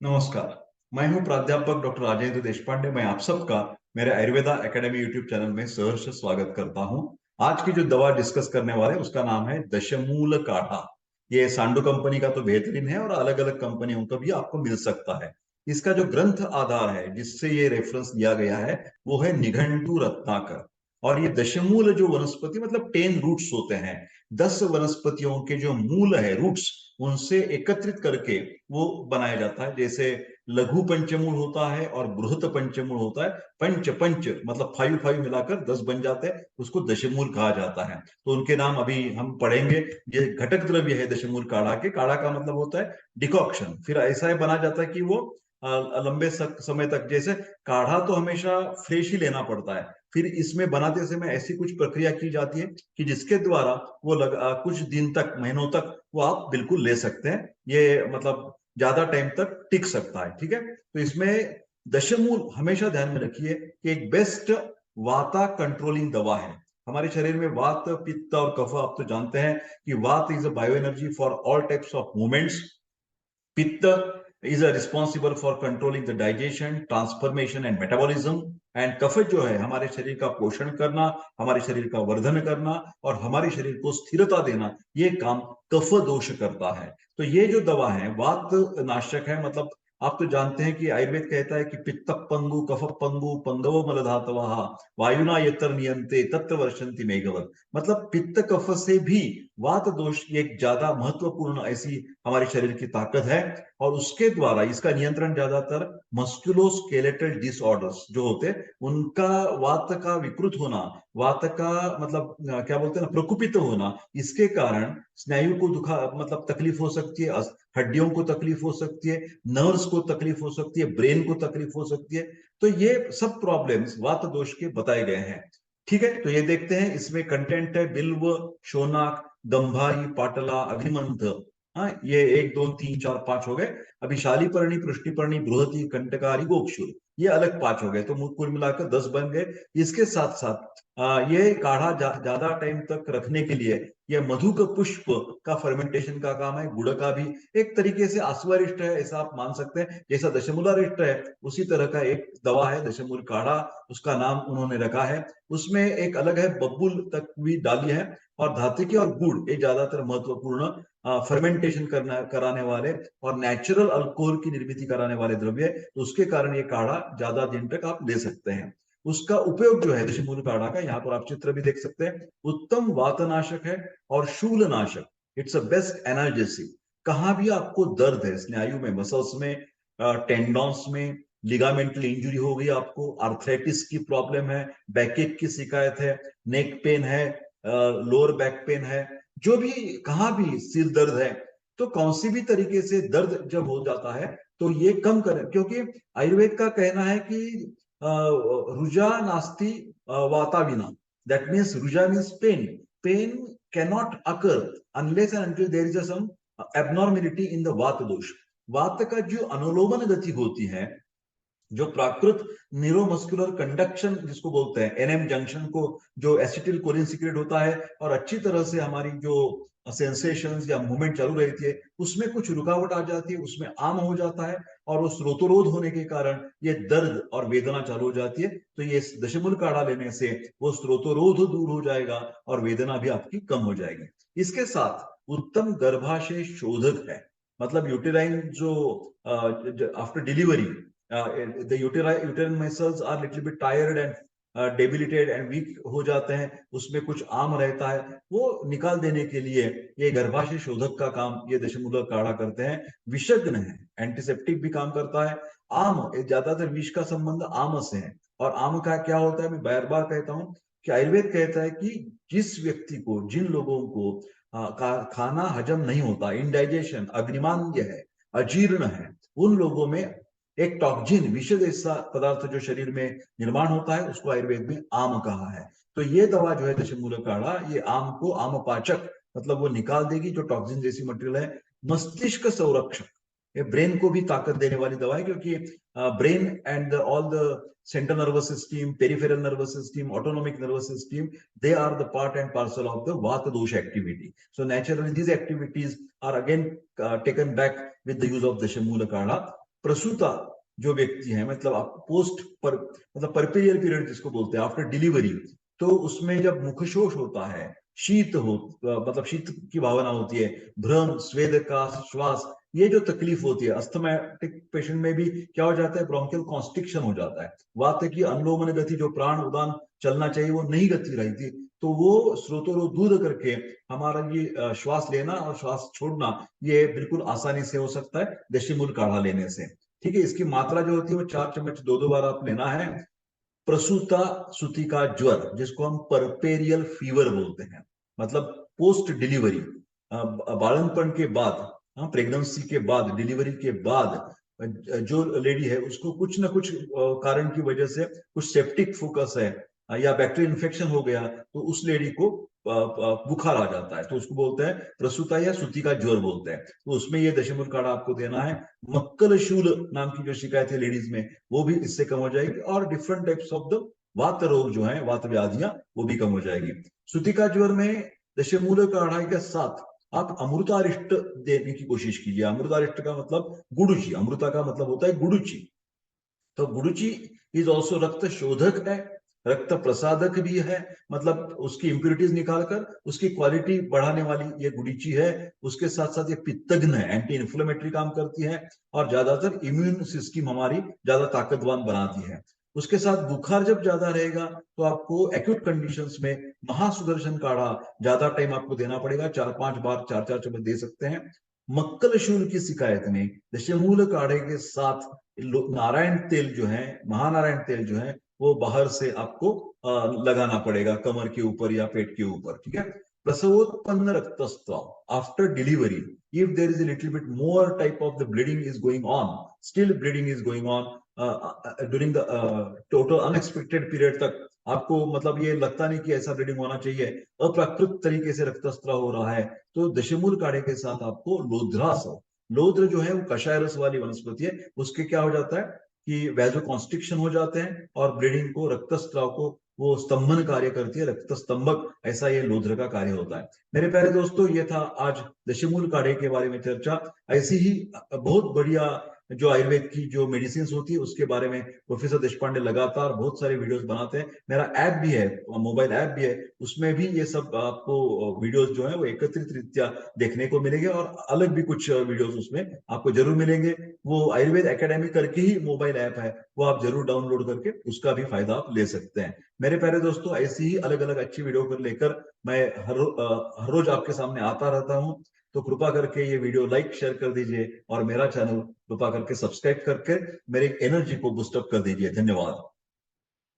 नमस्कार। मैं हूं प्राध्यापक डॉक्टर राजेंद्र देशपांडे। मैं आप सबका मेरे आयुर्वेदा एकेडमी यूट्यूब चैनल में सहर्ष स्वागत करता हूं। आज की जो दवा डिस्कस करने वाले हैं उसका नाम है दशमूल काढ़ा। ये सांडो कंपनी का तो बेहतरीन है और अलग अलग कंपनियों का भी आपको मिल सकता है। इसका जो ग्रंथ आधार है जिससे ये रेफरेंस दिया गया है वो है निघंटु रत्नाकर। और ये दशमूल जो वनस्पति मतलब 10 रूट्स होते हैं, 10 वनस्पतियों के जो मूल है रूट्स, उनसे एकत्रित करके वो बनाया जाता है। जैसे लघु पंचमूल होता है और बृहत पंचमूल होता है। पंच पंच मतलब 5 मिलाकर 10 बन जाते हैं, उसको दशमूल कहा जाता है। तो उनके नाम अभी हम पढ़ेंगे। ये घटक द्रव्य है दशमूल काढ़ा के। काढ़ा का मतलब होता है डिकॉक्शन। फिर ऐसा ही बना जाता है कि वो लंबे समय तक, जैसे काढ़ा तो हमेशा फ्रेश ही लेना पड़ता है। फिर इसमें बनाते समय ऐसी कुछ प्रक्रिया की जाती है कि जिसके द्वारा वो कुछ दिन तक, महीनों तक वो आप बिल्कुल ले सकते हैं। ये मतलब ज्यादा टाइम तक टिक सकता है। ठीक है, तो इसमें दशमूल हमेशा ध्यान में रखिए कि एक बेस्ट वाता कंट्रोलिंग दवा है। हमारे शरीर में वात, पित्त और कफ आप तो जानते हैं कि वात is a bio energy for all types of movements. Pitta is responsible for controlling the digestion, transformation and metabolism. And कफ जो है हमारे शरीर का पोषण करना, हमारे शरीर का वर्धन करना और हमारे शरीर को स्थिरता देना, ये काम कफ दोष करता है। तो ये जो दवा है वात नाशक है। मतलब आप तो जानते हैं कि आयुर्वेद कहता है कि पित्त पंगु कफ पंगु पंगव मलधातवा वायुना यत्र नियंते तत्र वर्षंति मेघवत। मतलब पित्त कफ से भी वात दोष एक ज्यादा महत्वपूर्ण ऐसी हमारे शरीर की ताकत है। और उसके द्वारा इसका नियंत्रण ज्यादातर मस्कुलोस्केलेटल डिसऑर्डर्स जो होते हैं उनका, वात का विकृत होना, वात का मतलब क्या बोलते हैं ना, प्रकुपित होना, इसके कारण स्नायु को दुखा मतलब तकलीफ हो सकती है, हड्डियों को तकलीफ हो सकती है, नर्व्स को तकलीफ हो सकती है, ब्रेन को तकलीफ हो सकती है। तो ये सब प्रॉब्लम्स वात दोष के बताए गए हैं। ठीक है, तो ये देखते हैं। इसमें कंटेंट है बिल्व, शोनाक, गंभारी, पाटला, अभिमंथ। हाँ, ये 1 2 3 4 5 हो गए। अभी शालीपर्णी, पृष्टिपर्णी, बृहति, कंटकारी, गोक्षुर, ये अलग 5 हो गए। तो कुल मिलाकर 10 बन गए। इसके साथ साथ ये काढ़ा ज्यादा टाइम तक रखने के लिए ये मधुक पुष्प का फर्मेंटेशन का काम है। गुड़ का भी एक तरीके से आस्वारिष्ट है, ऐसा आप मान सकते हैं। जैसा दशमूलारिष्ट है उसी तरह का एक दवा है दशमूल काढ़ा, उसका नाम उन्होंने रखा है। उसमें एक अलग है, बबूल तक भी डाली है। और धातुकी और गुड़ ये ज्यादातर महत्वपूर्ण फर्मेंटेशन करना कराने वाले और नेचुरल अल्कोहल की निर्मित कराने वाले द्रव्य, तो उसके कारण ये काढ़ा ज्यादा दिन तक आप ले सकते हैं। उसका उपयोग जो है दशमूल काढ़ा का, यहाँ पर आप चित्र भी देख सकते हैं, उत्तम वातनाशक है और शूलनाशक। It's a best analgesic. कहाँ भी आपको दर्द है स्नायु में, मसल्स में, टेंडॉन्स में, लिगामेंटल इंजुरी हो गई, आपको आर्थराइटिस की प्रॉब्लम है, बैकएक की शिकायत है, नेक पेन है, लोअर बैक पेन है, जो भी, कहाँ भी सिर दर्द है, तो कौन सी भी तरीके से दर्द जब हो जाता है तो ये कम करें। क्योंकि आयुर्वेद का कहना है कि रुजा नास्ति वाताविना। दैट मीन्स रुजा means pain. Pain cannot occur unless and until there is some abnormality in the vata dosha. वात का जो अनुलोमन गति होती है, जो प्राकृत न्यूरोमस्कुलर कंडक्शन जिसको बोलते हैं, एनएम जंक्शन को जो एसिटिल कोलिन सीक्रेट होता है और अच्छी तरह से हमारी जो सेंसेशंस या मूवमेंट चालू रहती है, उसमें कुछ रुकावट आ जाती है, उसमें आम हो जाता है। और उस स्रोतोरोध होने के कारण ये दर्द और वेदना चालू हो जाती है। तो ये दशमूल काढ़ा लेने से वो स्रोतोरोध दूर हो जाएगा और वेदना भी आपकी कम हो जाएगी। इसके साथ उत्तम गर्भाशय शोधक है। मतलब यूटेराइन जो after delivery the uterine muscles are little bit tired and debilitate and weak हो जाते हैं, उसमें कुछ आम रहता है, वो निकाल देने के लिए ये गर्भाशय शोधक का काम ये दशमूलक काढ़ा करते हैं। विषग्न है, एंटीसेप्टिक भी काम करता है। आम, ज्यादातर विष का संबंध आम से है। और आम का क्या होता है, मैं बार बार कहता हूँ कि आयुर्वेद कहता है कि जिस व्यक्ति को, जिन लोगों को खाना हजम नहीं होता, इनडाइजेशन, अग्निमांद्य है, अजीर्ण है, उन लोगों में एक टॉक्जिन, विष जैसा पदार्थ जो शरीर में निर्माण होता है, उसको आयुर्वेद में आम कहा है। तो ये दवा जो है दशमूलक काढ़ा, ये आम को, आम पाचक मतलब वो निकाल देगी जो टॉक्सिन जैसी मटेरियल है। मस्तिष्क संरक्षक, ये ब्रेन को भी ताकत देने वाली दवा है। क्योंकि brain and all the central nervous system, peripheral nervous system, autonomic nervous system, they are the part and parcel of the vata dosha activity. So naturally these activities are again taken back with the use of dashamula kadha. प्रसूता जो व्यक्ति है, मतलब आप post पर, मतलब परपेरियल period जिसको बोलते हैं, आफ्टर डिलीवरी, तो उसमें जब मुखशोष होता है, शीत हो, मतलब शीत की भावना होती है, भ्रम, स्वेद का श्वास, ये जो तकलीफ होती है, अस्थमैटिक पेशेंट में भी क्या हो जाता है, ब्रोंकियल कॉन्स्ट्रिक्शन हो जाता है, वात की अनुलोमन गति, जो प्राण उदान चलना चाहिए वो नहीं गति रही थी, तो वो स्रोतोरोध करके हमारा ये श्वास लेना और श्वास छोड़ना ये बिल्कुल आसानी से हो सकता है देशी मूल काढ़ा लेने से। ठीक है, इसकी मात्रा जो होती है वो 4 चम्मच 2-2 बार आप लेना है। प्रसूता सूती का ज्वर, जिसको हम परपेरियल फीवर बोलते हैं, मतलब पोस्ट डिलीवरी, बालनपन के बाद, प्रेगनेंसी के बाद, डिलीवरी के बाद जो लेडी है उसको कुछ ना कुछ कारण की वजह से कुछ सेप्टिक फोकस है या बैक्टीरियल इन्फेक्शन हो गया, तो उस लेडी को बुखार आ जाता है, तो उसको बोलते हैं प्रसूता या सूती का ज्वर बोलते हैं। तो उसमें ये दशमूल काढ़ा आपको देना है। मक्कल शूल नाम की जो शिकायत है लेडीज में, वो भी इससे कम हो जाएगी, और डिफरेंट टाइप्स ऑफ द वात रोग जो है, वात व्याधियां, वो भी कम हो जाएगी। सूती का ज्वर में दशमूल काढ़ा के साथ आप अमृतारिष्ट देने की कोशिश कीजिए। अमृतारिष्ट का मतलब गुड़ुची, अमृता का मतलब होता है गुड़ुची, तो गुरुची इज ऑल्सो रक्त शोधक है, रक्त प्रसादक भी है, मतलब उसकी इंप्योरिटीज निकालकर उसकी क्वालिटी बढ़ाने वाली ये गुड़ीची है। उसके साथ साथ ये पित्तग्न है, एंटी इन्फ्लेमेटरी काम करती है, और ज्यादातर इम्यून सिस्टम हमारी ज्यादा ताकतवान बनाती है। उसके साथ बुखार जब ज्यादा रहेगा तो आपको एक्यूट कंडीशंस में महासुदर्शन काढ़ा ज्यादा टाइम आपको देना पड़ेगा, 4-5 बार 4-4 चम्मच दे सकते हैं। मक्कल शूल की शिकायत में दशमूल काढ़े के साथ नारायण तेल जो है, महानारायण तेल जो है, वो बाहर से आपको लगाना पड़ेगा कमर के ऊपर या पेट के ऊपर। ठीक है, प्रसवोत्पन्न रक्तस्राव after delivery, if there is a little bit more type of the bleeding is going on, still bleeding is going on during the total unexpected period तक, आपको मतलब ये लगता नहीं कि ऐसा ब्लीडिंग होना चाहिए, अप्राकृत तरीके से रक्तस्राव हो रहा है, तो दशमूल काढ़े के साथ आपको लोध्रास, लोध्र जो है वो कषाय रस वाली वनस्पति है, उसके क्या हो जाता है कि वैजो कॉन्स्ट्रिक्शन हो जाते हैं, और ब्लीडिंग को, रक्तस्राव को वो स्तंभन कार्य करती है, रक्त स्तंभक, ऐसा ये लोध्र का कार्य होता है। मेरे प्यारे दोस्तों, ये था आज दशमूल काढ़े के बारे में चर्चा। ऐसी ही बहुत बढ़िया जो आयुर्वेद की जो मेडिसिन होती है उसके बारे में प्रोफेसर देशपांडे लगातार बहुत सारे वीडियोस बनाते हैं। मेरा ऐप भी है, मोबाइल ऐप भी है, उसमें भी ये सब आपको वीडियोस जो है वो एकत्रित रीत्या देखने को मिलेंगे, और अलग भी कुछ वीडियोस उसमें आपको जरूर मिलेंगे। वो आयुर्वेद एकेडमी करके ही मोबाइल ऐप है, वो आप जरूर डाउनलोड करके उसका भी फायदा आप ले सकते हैं। मेरे प्यारे दोस्तों, ऐसी ही अलग अलग अच्छी वीडियो को लेकर मैं हर रोज आपके सामने आता रहता हूँ, तो कृपा करके ये वीडियो लाइक शेयर कर दीजिए, और मेरा चैनल कृपा करके सब्सक्राइब करके मेरी एनर्जी को बूस्टअप कर दीजिए। धन्यवाद।